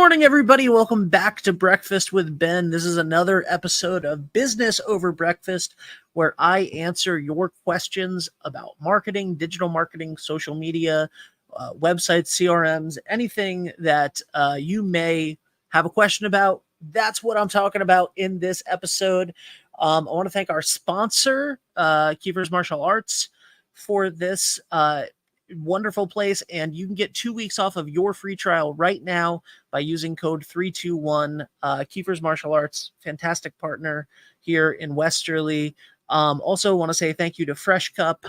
morning, everybody. Welcome back to Breakfast with Ben. This is another episode of Business Over Breakfast, where I answer your questions about marketing, digital marketing, social media, websites, CRMs, anything that you may have a question about. That's what I'm talking about in this episode. I want to thank our sponsor, Kiefer's Martial Arts, for this wonderful place, and you can get 2 weeks off of your free trial right now by using code 321. Kiefer's Martial Arts, fantastic partner here in Westerly. Also want to say thank you to Fresh Cup,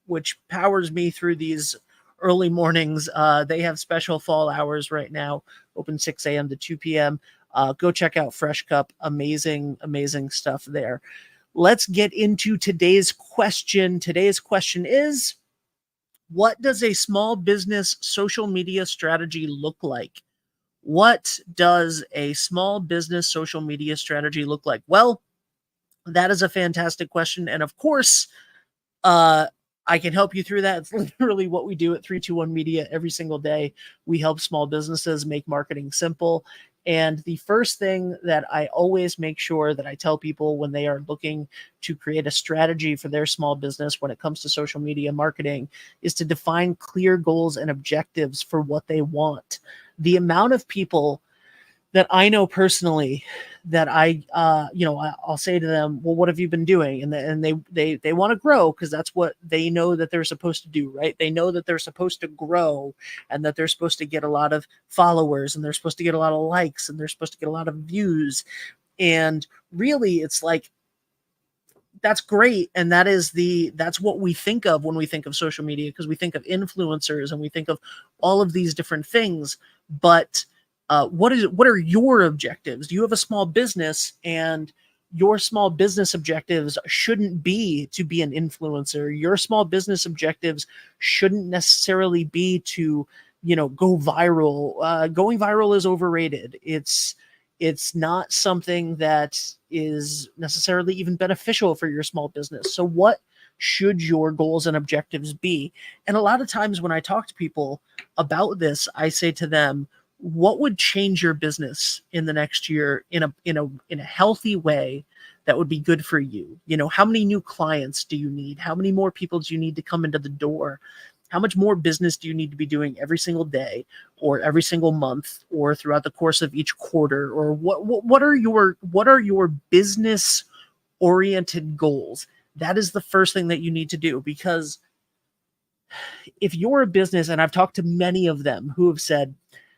which powers me through these early mornings. They have special fall hours right now, open 6 a.m. to 2 p.m. Go check out Fresh Cup. Amazing stuff there. Let's get into today's question. Today's question is, what does a small business social media strategy look like? What does a small business social media strategy look like? Well, that is a fantastic question. And of course, I can help you through that. It's literally what we do at 321 Media every single day. We help small businesses make marketing simple. And the first thing that I always make sure that I tell people when they are looking to create a strategy for their small business when it comes to social media marketing is to define clear goals and objectives for what they want. The amount of people that I know personally that I'll say to them, well, what have you been doing? And they want to grow because that's what they know that they're supposed to do, right? They know that they're supposed to grow and that they're supposed to get a lot of followers and they're supposed to get a lot of likes and they're supposed to get a lot of views. And really, it's like, that's great. And that's what we think of when we think of social media, because we think of influencers and we think of all of these different things. But what are your objectives? Do you have a small business, and your small business objectives shouldn't be to be an influencer? Your small business objectives shouldn't necessarily be to, go viral. Going viral is overrated. It's not something that is necessarily even beneficial for your small business. So what should your goals and objectives be? And a lot of times when I talk to people about this, I say to them, what would change your business in the next year in a healthy way that would be good for you? How many new clients do you need? How many more people do you need to come into the door? How much more business do you need to be doing every single day or every single month or throughout the course of each quarter? Or what are your business oriented goals? That is the first thing that you need to do, because if you're a business, and I've talked to many of them who have said,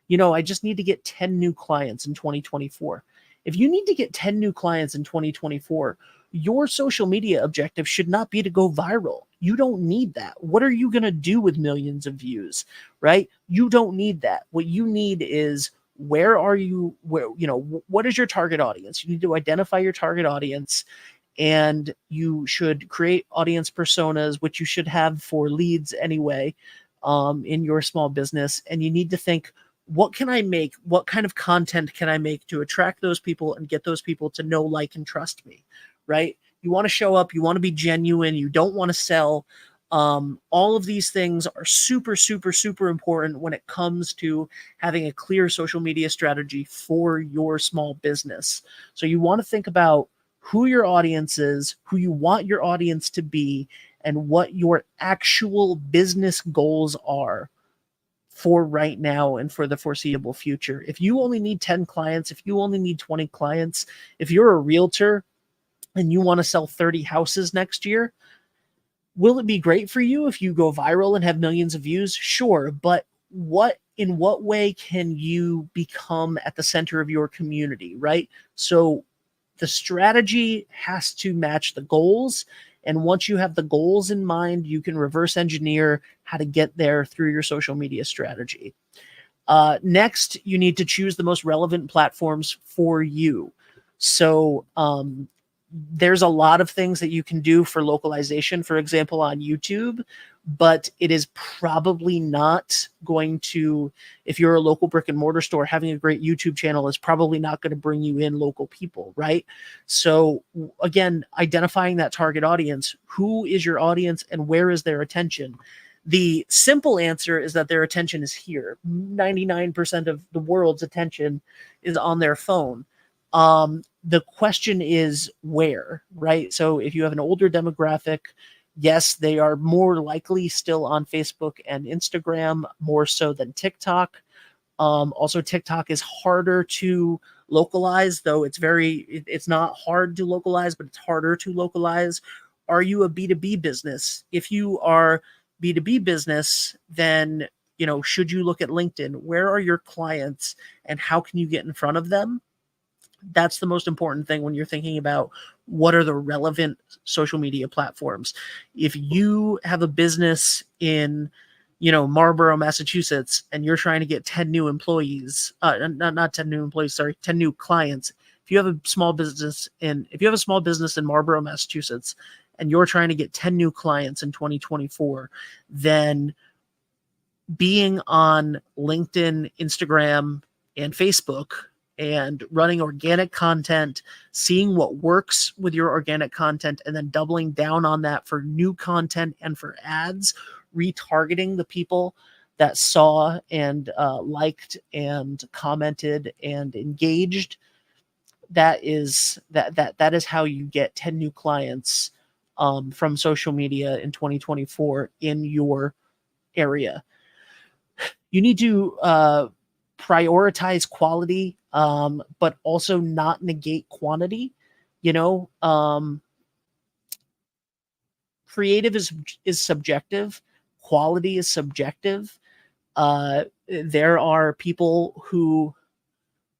I just need to get 10 new clients in 2024. If you need to get 10 new clients in 2024, your social media objective should not be to go viral. You don't need that. What are you going to do with millions of views, right? You don't need that. What you need is, what is your target audience? You need to identify your target audience, and you should create audience personas, which you should have for leads anyway, in your small business. And you need to think, what can I make? What kind of content can I make to attract those people and get those people to know, like, and trust me, right? You want to show up. You want to be genuine. You don't want to sell. All of these things are super, super, super important when it comes to having a clear social media strategy for your small business. So you want to think about who your audience is, who you want your audience to be, and what your actual business goals are for right now and for the foreseeable future. If you only need 10 clients, if you only need 20 clients, if you're a realtor and you want to sell 30 houses next year, will it be great for you if you go viral and have millions of views? Sure, but in what way can you become at the center of your community, right? So the strategy has to match the goals. And once you have the goals in mind, you can reverse engineer how to get there through your social media strategy. Next, you need to choose the most relevant platforms for you. So there's a lot of things that you can do for localization, for example, on YouTube, but it is probably not going to, if you're a local brick and mortar store, having a great YouTube channel is probably not going to bring you in local people, right? So again, identifying that target audience, who is your audience and where is their attention? The simple answer is that their attention is here. 99% of the world's attention is on their phone. The question is where, right? So if you have an older demographic, yes, they are more likely still on Facebook and Instagram, more so than TikTok. Also, TikTok is harder to localize, though it's not hard to localize, but it's harder to localize. Are you a B2B business? If you are B2B business, then, should you look at LinkedIn? Where are your clients and how can you get in front of them? That's the most important thing when you're thinking about what are the relevant social media platforms. If you have a business in, Marlborough, Massachusetts, and you're trying to get 10 new employees, not 10 new employees, sorry, 10 new clients. If you have a small business in Marlborough, Massachusetts, and you're trying to get 10 new clients in 2024, then being on LinkedIn, Instagram, and Facebook and running organic content, seeing what works with your organic content, and then doubling down on that for new content and for ads, retargeting the people that saw and liked and commented and engaged. That is how you get 10 new clients from social media in 2024 in your area. You need to prioritize quality, but also not negate quantity. Creative is subjective. Quality is subjective. There are people who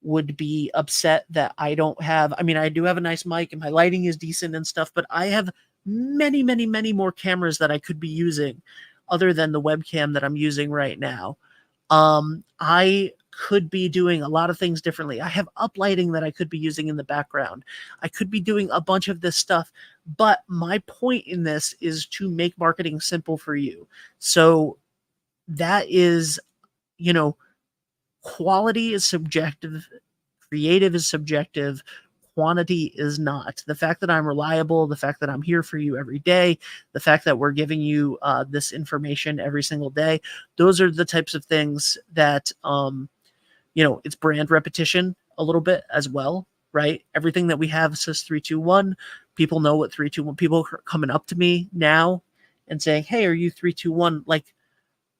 would be upset that I don't have, I do have a nice mic and my lighting is decent and stuff, but I have many, many, many more cameras that I could be using other than the webcam that I'm using right now. I could be doing a lot of things differently. I have uplighting that I could be using in the background. I could be doing a bunch of this stuff, but my point in this is to make marketing simple for you. So that is, quality is subjective, creative is subjective, quantity is not. The fact that I'm reliable, the fact that I'm here for you every day, the fact that we're giving you this information every single day, those are the types of things that, it's brand repetition a little bit as well, right? Everything that we have says 3-2-1. People know what 3-2-1. People are coming up to me now and saying, "Hey, are you 3-2-1?" Like,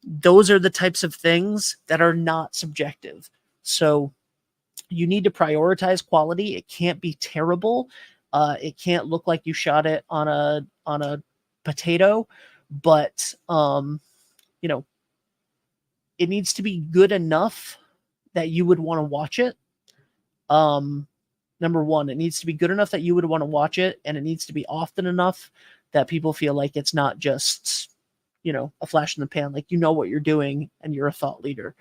those are the types of things that are not subjective. So you need to prioritize quality. It can't be terrible. It can't look like you shot it on a potato, but it needs to be good enough that you would want to watch it. Number one, it needs to be good enough that you would want to watch it, and it needs to be often enough that people feel like it's not just, a flash in the pan, like what you're doing and you're a thought leader.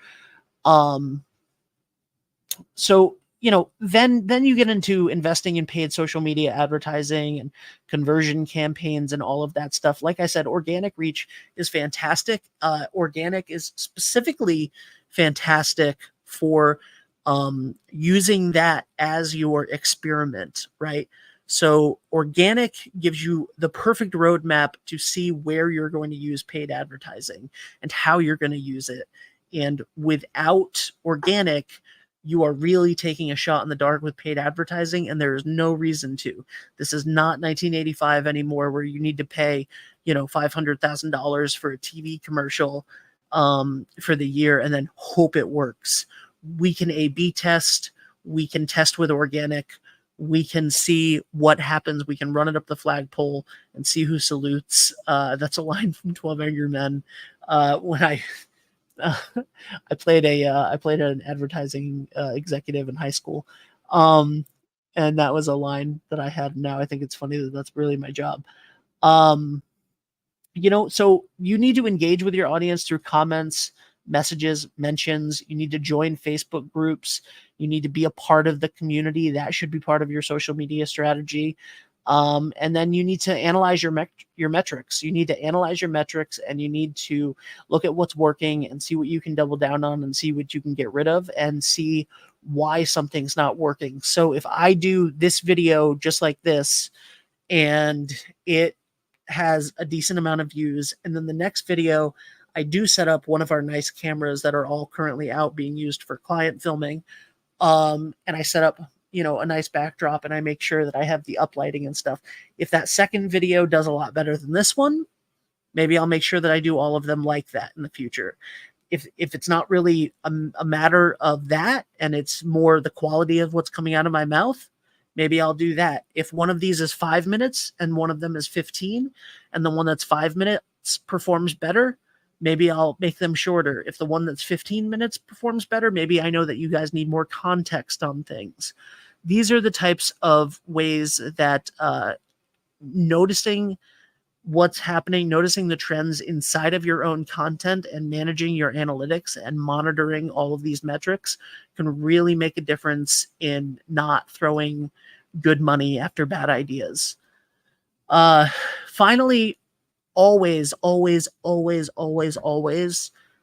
So, then you get into investing in paid social media advertising and conversion campaigns and all of that stuff. Like I said, organic reach is fantastic. Organic is specifically fantastic for using that as your experiment, right? So organic gives you the perfect roadmap to see where you're going to use paid advertising and how you're going to use it. And without organic, you are really taking a shot in the dark with paid advertising, and there is no reason to. This is not 1985 anymore, where you need to pay, $500,000 for a TV commercial for the year and then hope it works. We can A/B test. We can test with organic. We can see what happens. We can run it up the flagpole and see who salutes. That's a line from 12 Angry Men. When I played an advertising executive in high school, and that was a line that I had. Now I think it's funny that that's really my job. So you need to engage with your audience through comments, messages, mentions. You need to join Facebook groups. You need to be a part of the community. That should be part of your social media strategy. And then you need to analyze your metrics. You need to analyze your metrics, and you need to look at what's working and see what you can double down on and see what you can get rid of and see why something's not working. So if I do this video just like this and it has a decent amount of views. And then the next video, I do set up one of our nice cameras that are all currently out being used for client filming. And I set up, a nice backdrop, and I make sure that I have the uplighting and stuff. If that second video does a lot better than this one, maybe I'll make sure that I do all of them like that in the future. If it's not really a matter of that, and it's more the quality of what's coming out of my mouth, maybe I'll do that. If one of these is 5 minutes and one of them is 15, and the one that's 5 minutes performs better, maybe I'll make them shorter. If the one that's 15 minutes performs better, maybe I know that you guys need more context on things. These are the types of ways that noticing what's happening, noticing the trends inside of your own content and managing your analytics and monitoring all of these metrics can really make a difference in not throwing good money after bad ideas. Finally, always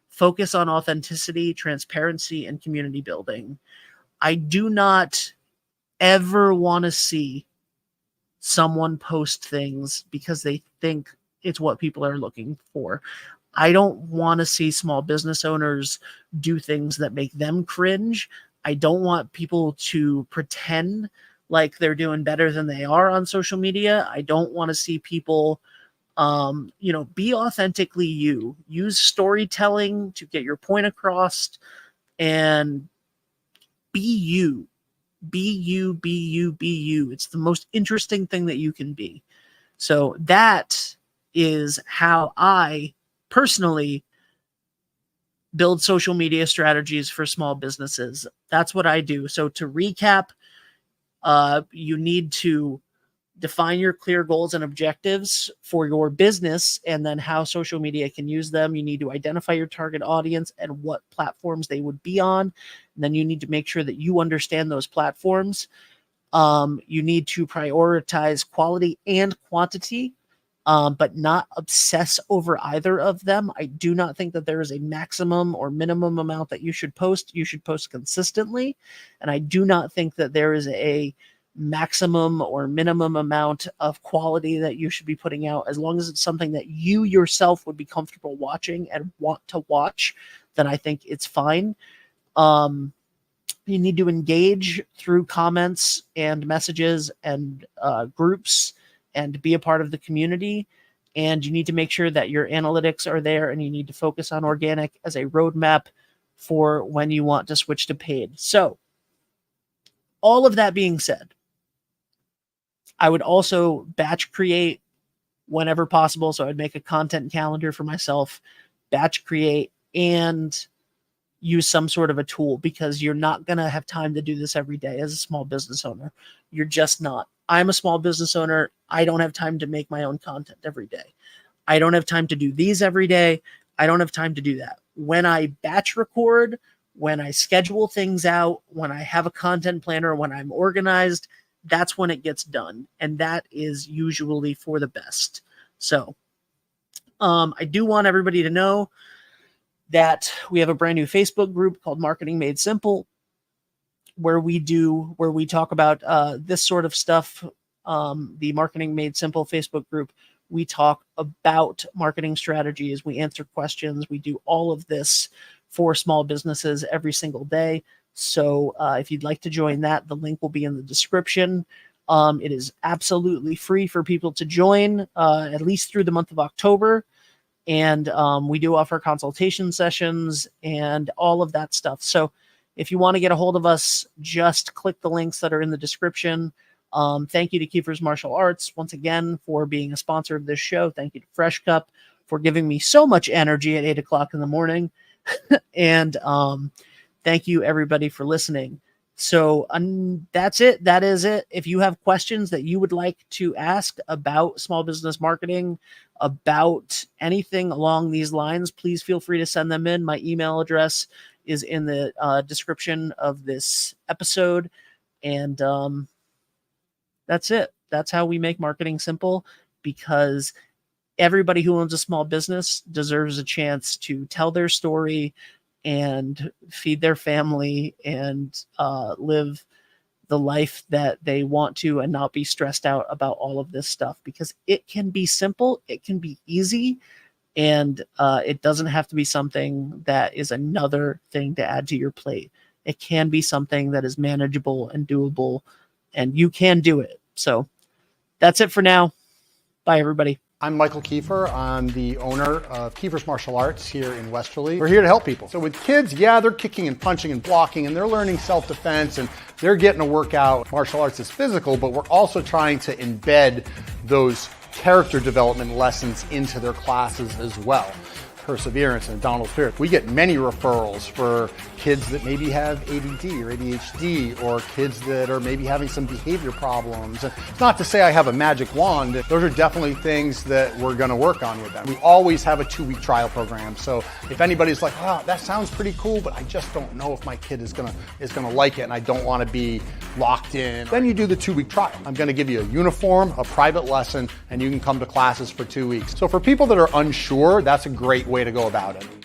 focus on authenticity, transparency, and community building. I do not ever want to see someone post things because they think it's what people are looking for. I don't want to see small business owners do things that make them cringe. I don't want people to pretend like they're doing better than they are on social media. I don't want to see people be authentically you. Use storytelling to get your point across, and be you. Be you. It's the most interesting thing that you can be. So that is how I personally build social media strategies for small businesses. That's what I do. So to recap, you need to define your clear goals and objectives for your business, and then how social media can use them. You need to identify your target audience and what platforms they would be on. And then you need to make sure that you understand those platforms. You need to prioritize quality and quantity, but not obsess over either of them. I do not think that there is a maximum or minimum amount that you should post. You should post consistently. And I do not think that there is a maximum or minimum amount of quality that you should be putting out. As long as it's something that you yourself would be comfortable watching and want to watch, then I think it's fine. You need to engage through comments and messages and groups and be a part of the community. And you need to make sure that your analytics are there, and you need to focus on organic as a roadmap for when you want to switch to paid. So all of that being said, I would also batch create whenever possible. So I'd make a content calendar for myself, batch create, and use some sort of a tool, because you're not going to have time to do this every day as a small business owner. You're just not. I'm a small business owner. I don't have time to make my own content every day. I don't have time to do these every day. I don't have time to do that. When I batch record, when I schedule things out, when I have a content planner, when I'm organized, that's when it gets done. And that is usually for the best. So I do want everybody to know that we have a brand new Facebook group called Marketing Made Simple, where we talk about this sort of stuff. The Marketing Made Simple Facebook group, we talk about marketing strategies. We answer questions. We do all of this for small businesses every single day. So if you'd like to join that, the link will be in the description. It is absolutely free for people to join, at least through the month of October. And we do offer consultation sessions and all of that stuff. So if you want to get a hold of us, just click the links that are in the description. Thank you to Kiefer's Martial Arts once again for being a sponsor of this show. Thank you to Fresh Cup for giving me so much energy at 8 o'clock in the morning. And thank you everybody for listening. So that's it. That is it. If you have questions that you would like to ask about small business marketing, about anything along these lines, please feel free to send them in. My email address is in the description of this episode. And that's it. That's how we make marketing simple, because everybody who owns a small business deserves a chance to tell their story and feed their family and live the life that they want to and not be stressed out about all of this stuff, because it can be simple, it can be easy, and it doesn't have to be something that is another thing to add to your plate. It can be something that is manageable and doable, and you can do it. So that's it for now. Bye, everybody. I'm Michael Kiefer. I'm the owner of Kiefer's Martial Arts here in Westerly. We're here to help people. So with kids, yeah, they're kicking and punching and blocking, and they're learning self-defense, and they're getting a workout. Martial arts is physical, but we're also trying to embed those character development lessons into their classes as well. Perseverance and Donald Spirit. We get many referrals for kids that maybe have ADD or ADHD, or kids that are maybe having some behavior problems. It's not to say I have a magic wand. Those are definitely things that we're going to work on with them. We always have a 2-week trial program. So if anybody's like, wow, that sounds pretty cool, but I just don't know if my kid is gonna like it, and I don't want to be locked in, then you do the 2-week trial. I'm going to give you a uniform, a private lesson, and you can come to classes for 2 weeks. So for people that are unsure, that's a great way to go about it.